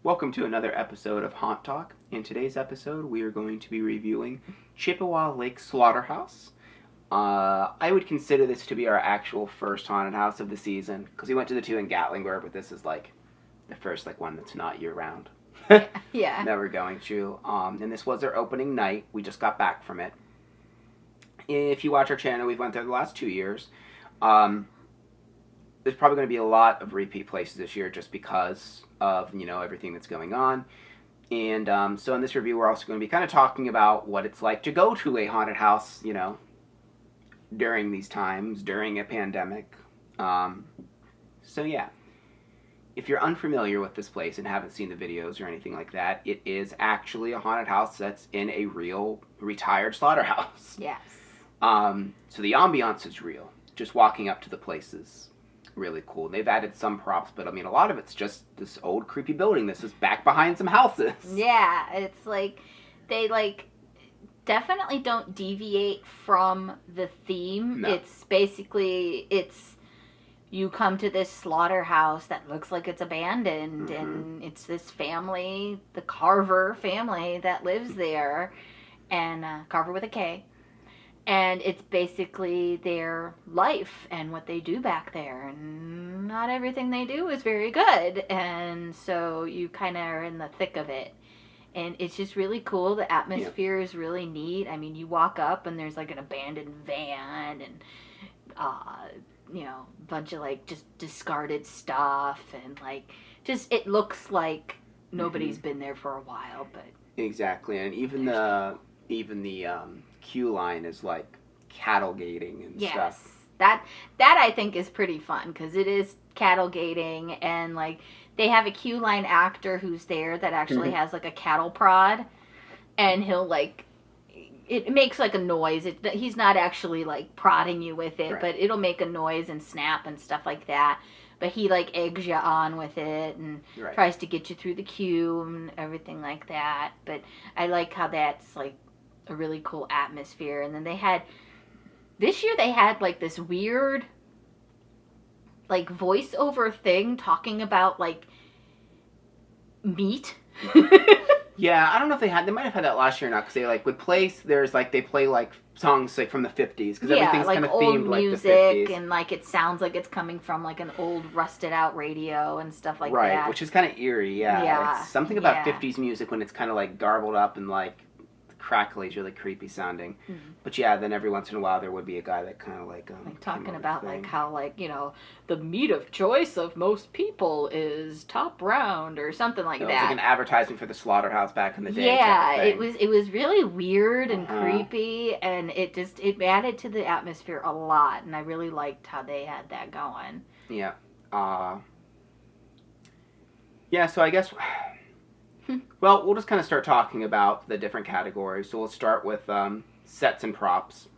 Welcome to another episode of Haunt Talk. In today's episode, we are going to be reviewing Chippewa Lake Slaughter House. I would consider this to be our actual first haunted house of the season, because we went to the two in Gatlinburg, but this is like the first one that's not year-round. Yeah. That we're going to. And this was our opening night. We just got back from it. If you watch our channel, we've went there the last 2 years. There's probably going to be a lot of repeat places this year just because of, everything that's going on. And so in this review, we're also going to be kind of talking about what it's like to go to a haunted house, during these times, during a pandemic. So yeah, if you're unfamiliar with this place and haven't seen the videos or anything like that, it is actually a haunted house that's in a real retired slaughterhouse. Yes. So the ambiance is real. Just walking up to the places. Really cool. They've added some props, but a lot of it's just this old creepy building. This is back behind some houses. Yeah, it's like they definitely don't deviate from the theme. No. It's basically you come to this slaughterhouse that looks like it's abandoned, and it's this family, the Carver family, that lives there, and Carver with a K. And it's basically their life and what they do back there. And not everything they do is very good. And so you kind of are in the thick of it. And it's just really cool. The atmosphere is really neat. You walk up and there's an abandoned van and, a bunch of just discarded stuff. And it looks like nobody's been there for a while. But exactly. And even the queue line is cattle gating and stuff. That I think is pretty fun because it is cattle gating, and they have a queue line actor who's there that actually has a cattle prod, and he'll it makes a noise. He's not actually prodding you with it, right, but it'll make a noise and snap and stuff like that. But he eggs you on with it and tries to get you through the queue and everything like that. But I like how that's a really cool atmosphere. And then this year they had this weird voiceover thing talking about meat. Yeah, I don't know if they might have had that last year or not, because they would play, they play songs from the 50s, because everything's kind of themed music, the 50s. And it sounds like it's coming from an old rusted out radio and stuff that. Right, which is kind of eerie, yeah. It's something about yeah. 50s music when it's kind of garbled up and crackly is really creepy sounding. But yeah, then every once in a while there would be a guy that kind of talking about how the meat of choice of most people is top round or something like that. It was an advertisement for the slaughterhouse back in the day. Yeah, it was really weird and creepy, and it added to the atmosphere a lot, and I really liked how they had that going. Yeah. Yeah, so I guess well, we'll just kind of start talking about the different categories. So we'll start with sets and props.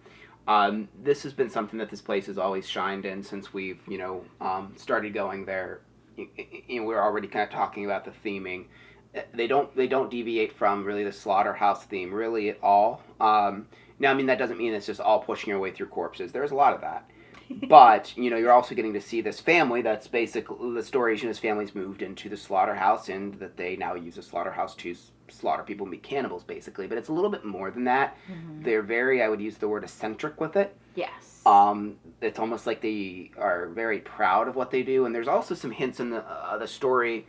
This has been something that this place has always shined in since we've, started going there. We're already kind of talking about the theming. They don't deviate from really the slaughterhouse theme really at all. Now, that doesn't mean it's just all pushing your way through corpses. There's a lot of that. But, you're also getting to see this family that's basically, the story is this family's moved into the slaughterhouse and that they now use the slaughterhouse to slaughter people and be cannibals, basically. But it's a little bit more than that. They're very, I would use the word eccentric with it. Yes. It's almost like they are very proud of what they do. And there's also some hints in the story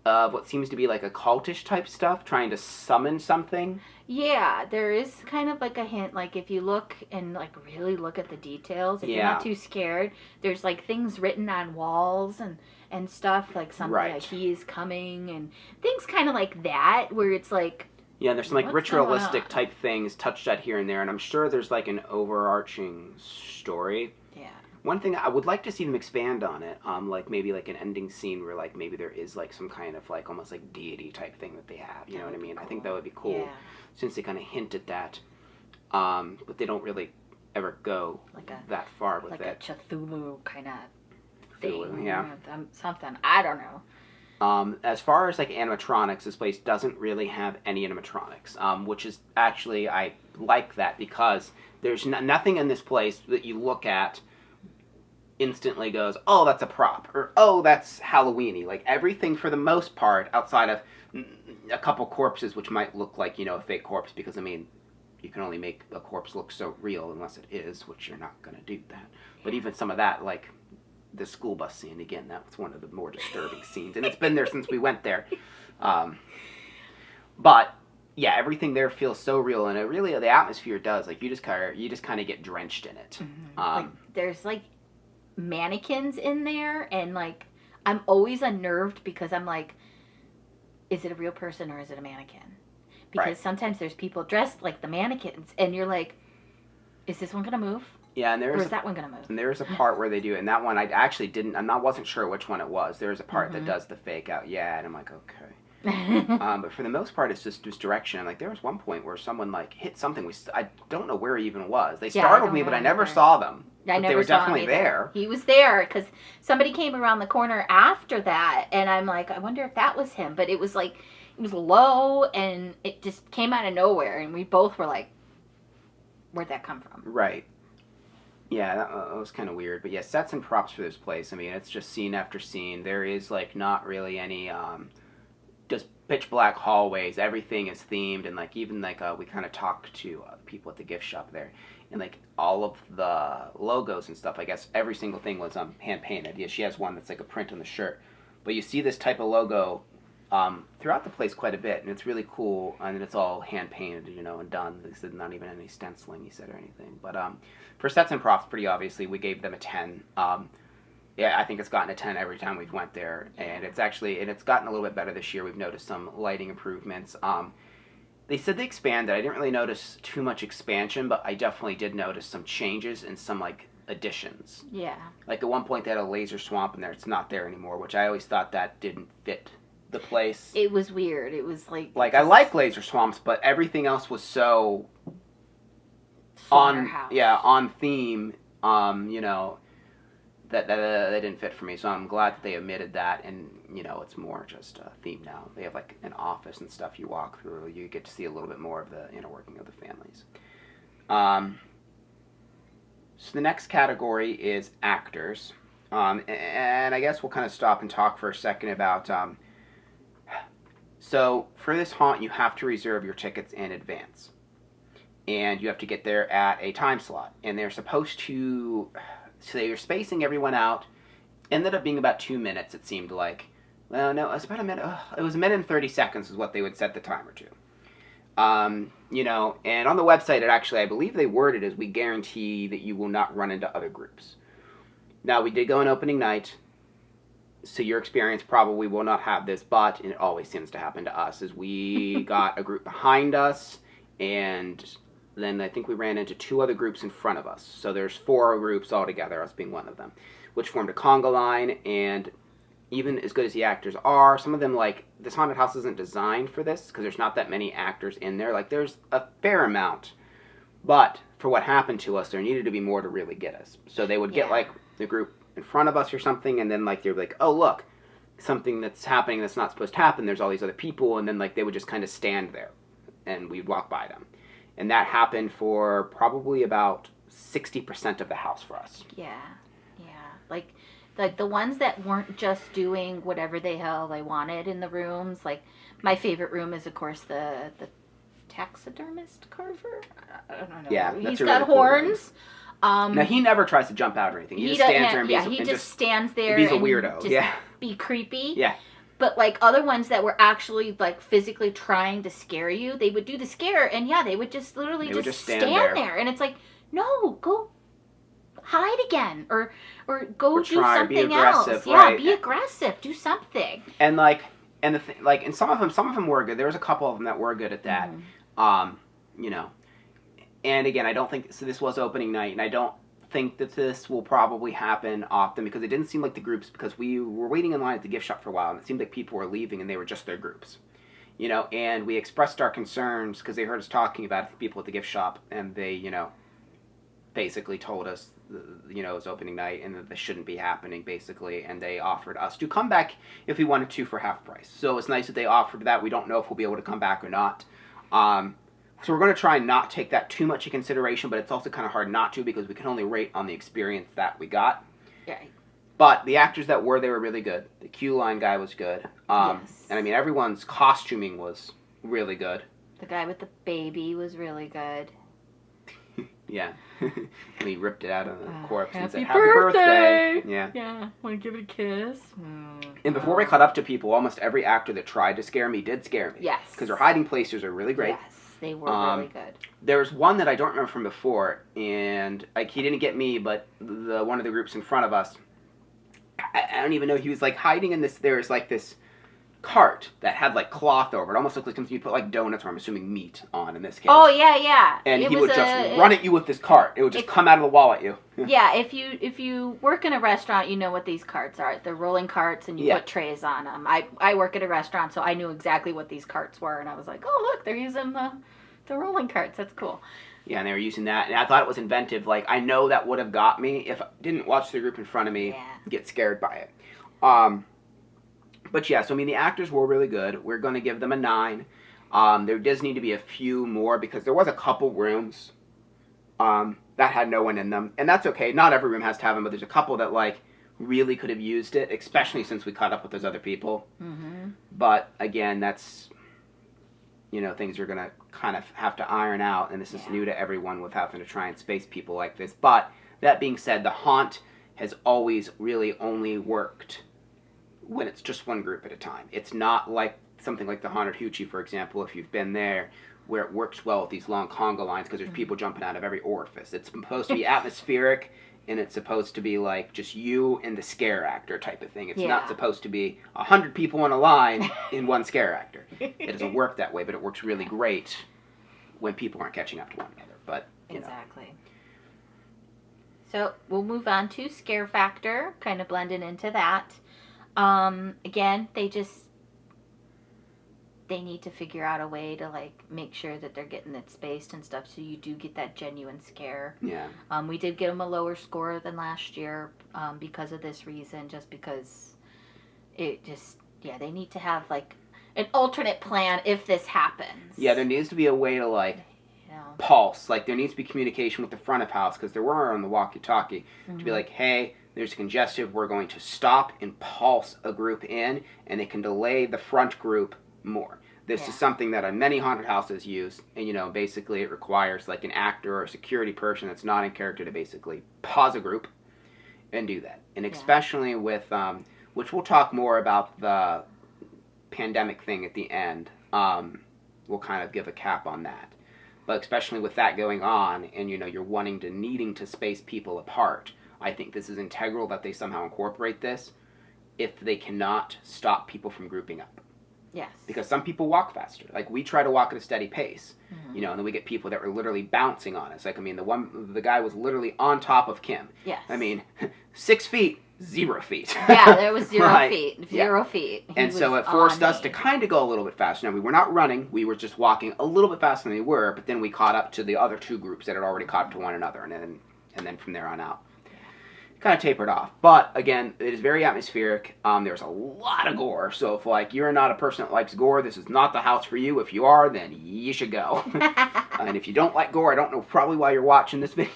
of what seems to be a cultish type stuff, trying to summon something. Yeah, there is kind of a hint, if you look and really look at the details, if you're not too scared, there's things written on walls and stuff, something he is coming, and things kind of like that, where it's yeah, there's some ritualistic type things touched at here and there, and I'm sure there's an overarching story. Yeah. One thing I would like to see them expand on it, like maybe like an ending scene where like maybe there is like some kind of like almost like deity type thing that they have. You know what I mean? Cool. I think that would be cool, since they kind of hint at that, but they don't really ever go that far with it. Like a Cthulhu kind of thing. Yeah. Something. I don't know. As far as like animatronics, this place doesn't really have any animatronics, which is actually, I like that, because there's nothing in this place that you look at instantly goes, oh, that's a prop, or oh, that's Halloween-y. Like everything for the most part, outside of a couple corpses, which might look like, you know, a fake corpse, because I mean, you can only make a corpse look so real unless it is, which you're not going to do that. But even some of that, like the school bus scene, again, that was one of the more disturbing scenes, and it's been there since we went there. But yeah, everything there feels so real, and it really, the atmosphere does. Like you just kind of get drenched in it. Like, there's like mannequins in there, and like I'm always unnerved because I'm like, is it a real person or is it a mannequin? Because sometimes there's people dressed like the mannequins, and you're like, is this one gonna move? Yeah, and or is that one gonna move? And there's a part where they do it, and that one I actually didn't. Wasn't sure which one it was. There's a part that does the fake out. Yeah, and I'm like, okay. But for the most part, it's just direction. Like there was one point where someone like hit something. I don't know where he even was. They startled me, but I never saw them. They were definitely there. He was there because somebody came around the corner after that, and I'm like, I wonder if that was him. But it was like, it was low, and it just came out of nowhere, and we both were like, where'd that come from? Right. Yeah, that was kind of weird. But yeah, sets and props for this place. I mean, it's just scene after scene. There is like not really any just pitch black hallways. Everything is themed, and like even like we kind of talked to people at the gift shop there, and like all of the logos and stuff. I guess every single thing was hand painted. Yeah, she has one that's like a print on the shirt, but you see this type of logo throughout the place quite a bit, and it's really cool. And it's all hand painted, you know, and done. They said not even any stenciling, he said, or anything. But for sets and props, pretty obviously, we gave them a 10. Yeah, I think it's gotten a 10 every time we've went there, and it's gotten a little bit better this year. We've noticed some lighting improvements. They said they expanded. I didn't really notice too much expansion, but I definitely did notice some changes and some like additions. Yeah. Like at one point they had a laser swamp in there. It's not there anymore, which I always thought that didn't fit the place. It was weird. It was like I like laser swamps, but everything else was so on theme. You know. That didn't fit for me, so I'm glad that they omitted that, and you know, it's more just a theme now. They have like an office and stuff you walk through. You get to see a little bit more of the inner working of the families. So the next category is actors, and I guess we'll kind of stop and talk for a second about. So for this haunt, you have to reserve your tickets in advance, and you have to get there at a time slot, and they're supposed to. So they were spacing everyone out. Ended up being about 2 minutes, it seemed like. Well, no, it was about a minute. It was a minute and 30 seconds is what they would set the timer to. You know, and on the website, it actually, I believe they worded as, we guarantee that you will not run into other groups. Now, we did go on opening night, so your experience probably will not have this, but and it always seems to happen to us, is we got a group behind us, and then I think we ran into 2 other groups in front of us. So there's 4 groups altogether, us being one of them, which formed a conga line. And even as good as the actors are, some of them, like, this haunted house isn't designed for this because there's not that many actors in there. Like, there's a fair amount. But for what happened to us, there needed to be more to really get us. So they would get, like, the group in front of us or something, and then, like, they'd be like, oh, look, something that's happening that's not supposed to happen. There's all these other people. And then, like, they would just kind of stand there, and we'd walk by them. And that happened for probably about 60% of the house for us. Yeah. Like the ones that weren't just doing whatever the hell they wanted in the rooms. Like, my favorite room is, of course, the taxidermist carver. I don't know. Yeah, he's got horns. Now, he never tries to jump out or anything. He just stands there and just stands there. He's a weirdo. Just be creepy. Yeah. But, like, other ones that were actually, like, physically trying to scare you, they would do the scare, and, they would just literally just stand there. And it's like, no, go hide again, or go do something else. Right? Yeah, be aggressive. Do something. And, like, and some of them were good. There was a couple of them that were good at that. You know. And, again, I don't think, so this was opening night, and I don't think that this will probably happen often because it didn't seem like the groups, because we were waiting in line at the gift shop for a while and it seemed like people were leaving and they were just their groups. And we expressed our concerns because they heard us talking about it to people at the gift shop, and they, basically told us, it was opening night and that this shouldn't be happening, basically, and they offered us to come back if we wanted to for half price. So it's nice that they offered that. We don't know if we'll be able to come back or not. So we're going to try and not take that too much in consideration, but it's also kind of hard not to because we can only rate on the experience that we got. Right. But the actors that were, they were really good. The Q Line guy was good. Yes. And I mean, everyone's costuming was really good. The guy with the baby was really good. Yeah. He ripped it out of the corpse and said, Happy "Happy birthday!" Yeah. Yeah. Want to give it a kiss? And before we caught up to people, almost every actor that tried to scare me did scare me. Yes. Because their hiding places are really great. Yes, they were really good. There's one that I don't remember from before, and he didn't get me, but one of the groups in front of us, I don't even know, he was hiding in this, there's this cart that had cloth over it. Almost looked like something you put donuts, or I'm assuming meat on in this case. Oh yeah. And he would just run at you with this cart. It would just come out of the wall at you. Yeah, if you work in a restaurant, you know what these carts are. They're rolling carts, and you put trays on them. I work at a restaurant, so I knew exactly what these carts were, and I was like, oh look, they're using the rolling carts. That's cool. Yeah, and they were using that, and I thought it was inventive. I know that would have got me if I didn't watch the group in front of me get scared by it. But yeah, so I mean, the actors were really good. We're going to give them a 9. There does need to be a few more because there was a couple rooms that had no one in them. And that's okay. Not every room has to have them, but there's a couple that really could have used it, especially since we caught up with those other people. Mm-hmm. But again, that's, things you're going to kind of have to iron out. And this is new to everyone with having to try and space people like this. But that being said, the haunt has always really only worked when it's just one group at a time. It's not like something like the Haunted Hoochie, for example, if you've been there, where it works well with these long conga lines because there's people jumping out of every orifice. It's supposed to be atmospheric, and it's supposed to be just you and the scare actor type of thing. It's not supposed to be 100 people in a line in one scare actor. It doesn't work that way, but it works really great when people aren't catching up to one another. But exactly. So we'll move on to scare factor, kind of blending into that. Again, they need to figure out a way to make sure that they're getting it spaced and stuff, so you do get that genuine scare. Yeah. We did get them a lower score than last year because of this reason, just because they need to have an alternate plan if this happens. Yeah, there needs to be a way to pulse. There needs to be communication with the front of house, because there were on the walkie-talkie to be hey, there's congestive, we're going to stop and pulse a group in, and they can delay the front group more. This is something that many haunted houses use, and basically it requires an actor or a security person that's not in character to basically pause a group and do that. And especially with, which we'll talk more about the pandemic thing at the end, we'll kind of give a cap on that. But especially with that going on, and you're needing to space people apart, I think this is integral that they somehow incorporate this if they cannot stop people from grouping up. Yes. Because some people walk faster. We try to walk at a steady pace, and then we get people that were literally bouncing on us. The guy was literally on top of Kim. Yes. 6 feet, 0 feet. Yeah, there was 0 right? feet. 0 feet. And so it forced us to kind of go a little bit faster. Now, we were not running. We were just walking a little bit faster than they were, but then we caught up to the other two groups that had already caught up to one another, and then from there on out, kind of tapered off. But again, it is very atmospheric. There's a lot of gore, so if you're not a person that likes gore, this is not the house for you. If you are, then you should go. And if you don't like gore, I don't know probably why you're watching this video.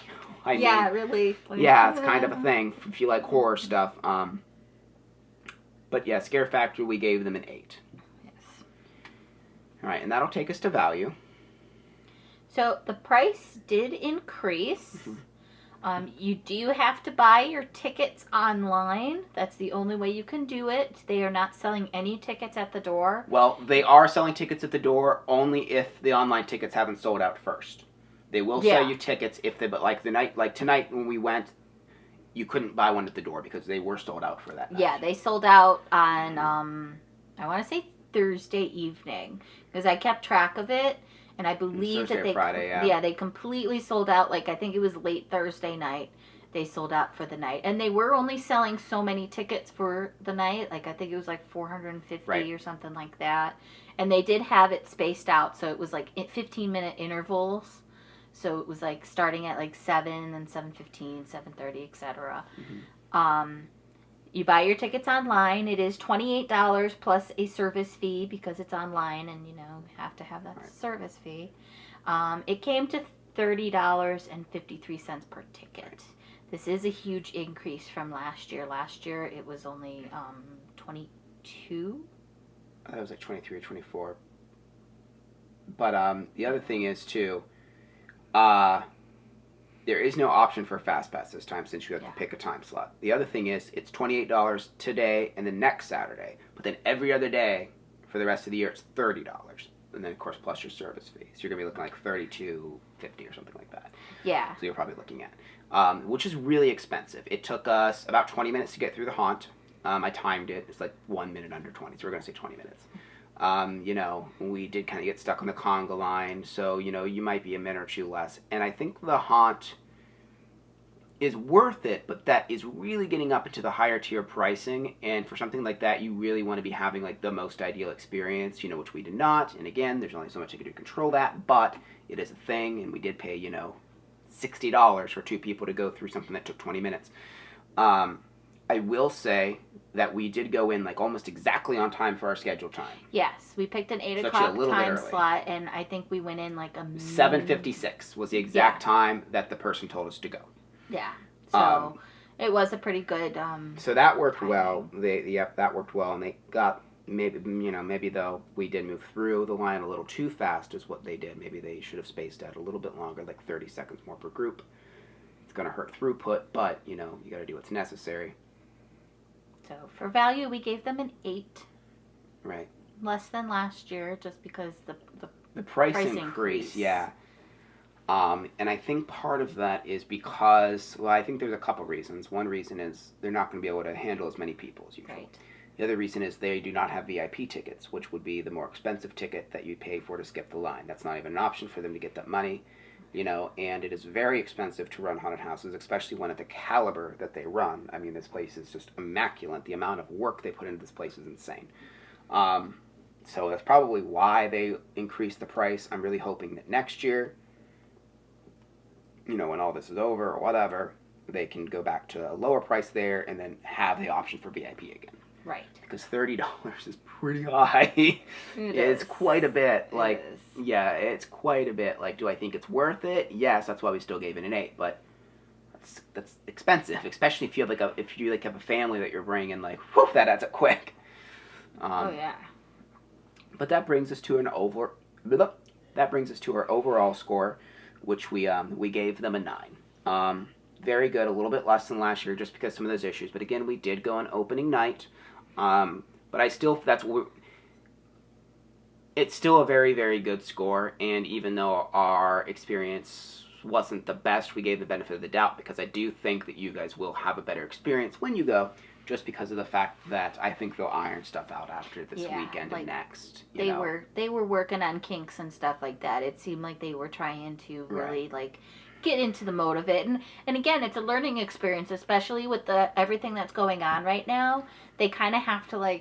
Really. Yeah, it's kind of a thing if you like horror stuff. But yeah, scare factor, we gave them an 8. Yes. All right, and that'll take us to value. So the price did increase. You do have to buy your tickets online. That's the only way you can do it. They are not selling any tickets at the door. Well, they are selling tickets at the door only if the online tickets haven't sold out first. They will sell you tickets if they, but tonight when we went, you couldn't buy one at the door because they were sold out for that night. Yeah, they sold out on, I want to say Thursday evening, because I kept track of it. And I believe that Friday, they completely sold out. I think it was late Thursday night, they sold out for the night. And they were only selling so many tickets for the night. Like, I think it was like 450 Right. or something like that. And they did have it spaced out, so it was like 15-minute intervals. So it was like starting at like 7 and 7:15, 7:30, etc. You buy your tickets online. It is $28 plus a service fee because it's online, and you have to have that Right. service fee. It came to $30.53 per ticket. Right. This is a huge increase from last year. Last year it was only 22. That was like 23 or 24. But the other thing is too, there is no option for a fast pass this time since you have to pick a time slot. The other thing is it's $28 today and the next Saturday, but then every other day for the rest of the year it's $30, and then of course plus your service fee. So you're gonna be looking like $32.50 or something like that. Yeah. So you're probably looking at, which is really expensive. It took us about 20 minutes to get through the haunt. I timed it. It's like 1 minute under 20, so we're gonna say 20 minutes. We did kind of get stuck on the conga line, so, you might be a minute or two less. And I think the haunt is worth it, but that is really getting up into the higher tier pricing. And for something like that, you really want to be having like the most ideal experience, which we did not. And again, there's only so much you can do to control that, but it is a thing, and we did pay, $60 for 2 people to go through something that took 20 minutes. I will say that we did go in like almost exactly on time for our scheduled time. Yes, we picked an 8 It's o'clock actually a little bit time early. slot, and I think we went in like a 7:56 was the exact time that the person told us to go. Yeah, so it was a pretty good. So that worked timing. well. That worked well, and they got maybe though we did move through the line a little too fast is what they did. Maybe they should have spaced out a little bit longer, like 30 seconds more per group. It's gonna hurt throughput, but you got to do what's necessary. So for value, we gave them an 8. Right. Less than last year, just because The price Price increase, increase. yeah. And I think part of that is because, I think there's a couple reasons. One reason is they're not going to be able to handle as many people as usual. Right. The other reason is they do not have VIP tickets, which would be the more expensive ticket that you pay for to skip the line. That's not even an option for them to get that money, and it is very expensive to run haunted houses, especially one at the caliber that they run. I mean, this place is just immaculate. The amount of work they put into this place is insane. So that's probably why they increased the price. I'm really hoping that next year, when all this is over or whatever, they can go back to a lower price there and then have the option for VIP again. Right. Because $30 is pretty high. It's quite a bit. Yeah, it's quite a bit. Like, do I think it's worth it? Yes, that's why we still gave it an 8. But that's expensive, especially if you have a family that you're bringing. Like, whew, that adds up quick. Oh yeah. But that brings us to our overall score, which we gave them a 9. Very good, a little bit less than last year, just because some of those issues. But again, we did go on opening night. But it's still a very, very good score. And even though our experience wasn't the best, we gave the benefit of the doubt, because I do think that you guys will have a better experience when you go, just because of the fact that I think they'll iron stuff out after this weekend and next. They were working on kinks and stuff like that. It seemed like they were trying to really get into the mode of it. And again, it's a learning experience, especially with everything that's going on right now. They kind of have to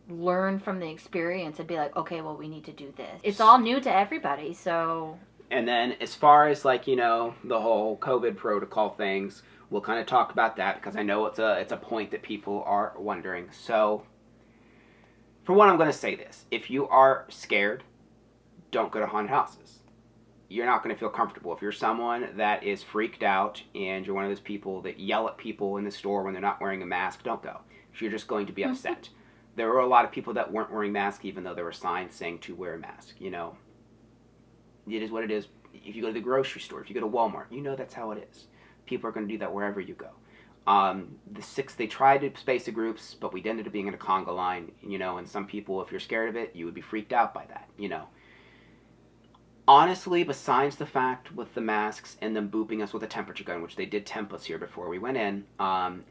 learn from the experience and be like, okay, well, we need to do this. It's all new to everybody, so. And then as far as the whole COVID protocol things, we'll kind of talk about that, because I know it's a point that people are wondering. So, for one, I'm going to say this. If you are scared, don't go to haunted houses. You're not going to feel comfortable. If you're someone that is freaked out and you're one of those people that yell at people in the store when they're not wearing a mask, don't go. You're just going to be upset. There were a lot of people that weren't wearing masks, even though there were signs saying to wear a mask. It is what it is. If you go to the grocery store, if you go to Walmart, that's how it is. People are going to do that wherever you go. They tried to space the groups, but we ended up being in a conga line, and some people, if you're scared of it, you would be freaked out by that, Honestly, besides the fact with the masks and them booping us with a temperature gun, which they did temp us here before we went in,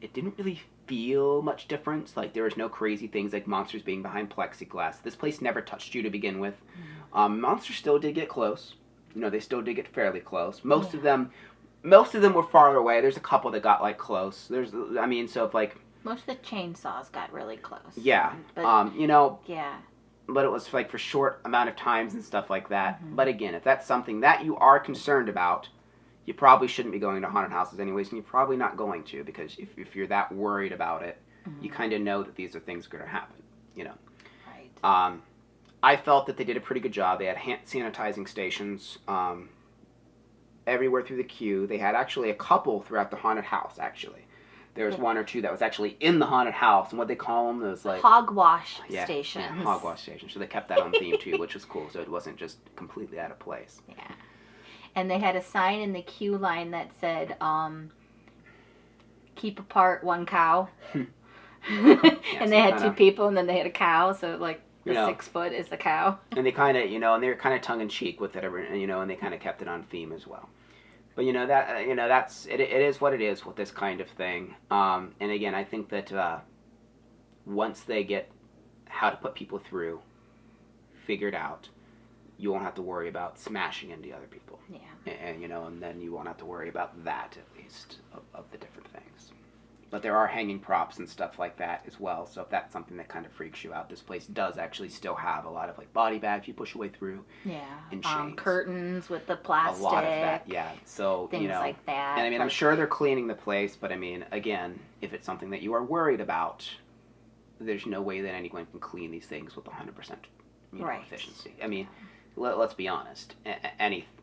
it didn't really feel much difference. There was no crazy things like monsters being behind plexiglass. This place never touched you to begin with. Monsters still did get close. They still did get fairly close. Most of them most of them were farther away. There's a couple that got like close. So if like most of the chainsaws got really close. Yeah, but, yeah. But it was like for short amount of times and stuff like that. But again, if that's something that you are concerned about, you probably shouldn't be going to haunted houses anyways, and you're probably not going to, because if you're that worried about it, you kind of know that these are things going to happen, Right. I felt that they did a pretty good job. They had hand sanitizing stations everywhere through the queue. They had actually a couple throughout the haunted house, actually. There was one or two that was actually in the haunted house, and what they call them is like hogwash stations. Yeah, hogwash stations. So they kept that on theme too, which was cool. So it wasn't just completely out of place. Yeah, and they had a sign in the queue line that said, "Keep apart, one cow." And they had two people, and then they had a cow. So like the 6 foot is the cow. And they kind of, and they were kind of tongue in cheek with it, and they kind of kept it on theme as well. But that's it is what it is with this kind of thing. And again, I think that once they get how to put people through figured out, you won't have to worry about smashing into other people. Yeah. And then you won't have to worry about that, at least, of the different things. But there are hanging props and stuff like that as well. So if that's something that kind of freaks you out, this place does actually still have a lot of like body bags you push your way through. Yeah. And chains. Curtains with the plastic. A lot of that, yeah. So things like that. And I mean, I'm sure they're cleaning the place, but I mean, again, if it's something that you are worried about, there's no way that anyone can clean these things with 100% right. efficiency. I mean, let's be honest.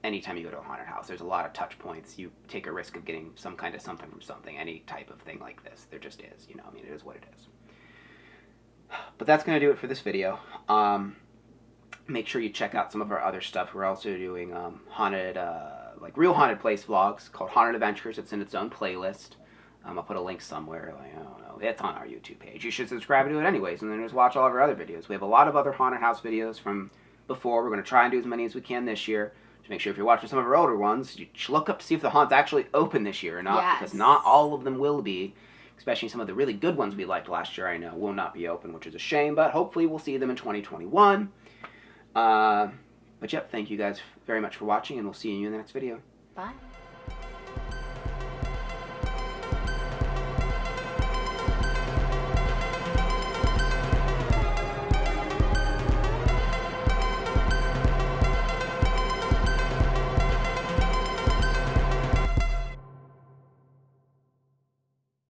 Anytime you go to a haunted house, there's a lot of touch points. You take a risk of getting some kind of something from something, any type of thing like this. There just is, I mean, it is what it is. But that's going to do it for this video. Make sure you check out some of our other stuff. We're also doing haunted, like real haunted place vlogs called Haunted Adventures. It's in its own playlist. I'll put a link somewhere. I don't know. It's on our YouTube page. You should subscribe to it anyways, and then just watch all of our other videos. We have a lot of other haunted house videos from before. We're going to try and do as many as we can this year. To make sure if you're watching some of our older ones, you look up to see if the haunt's actually open this year or not. Yes. Because not all of them will be. Especially some of the really good ones we liked last year, I know, will not be open, which is a shame. But hopefully we'll see them in 2021. But yep, thank you guys very much for watching, and we'll see you in the next video. Bye.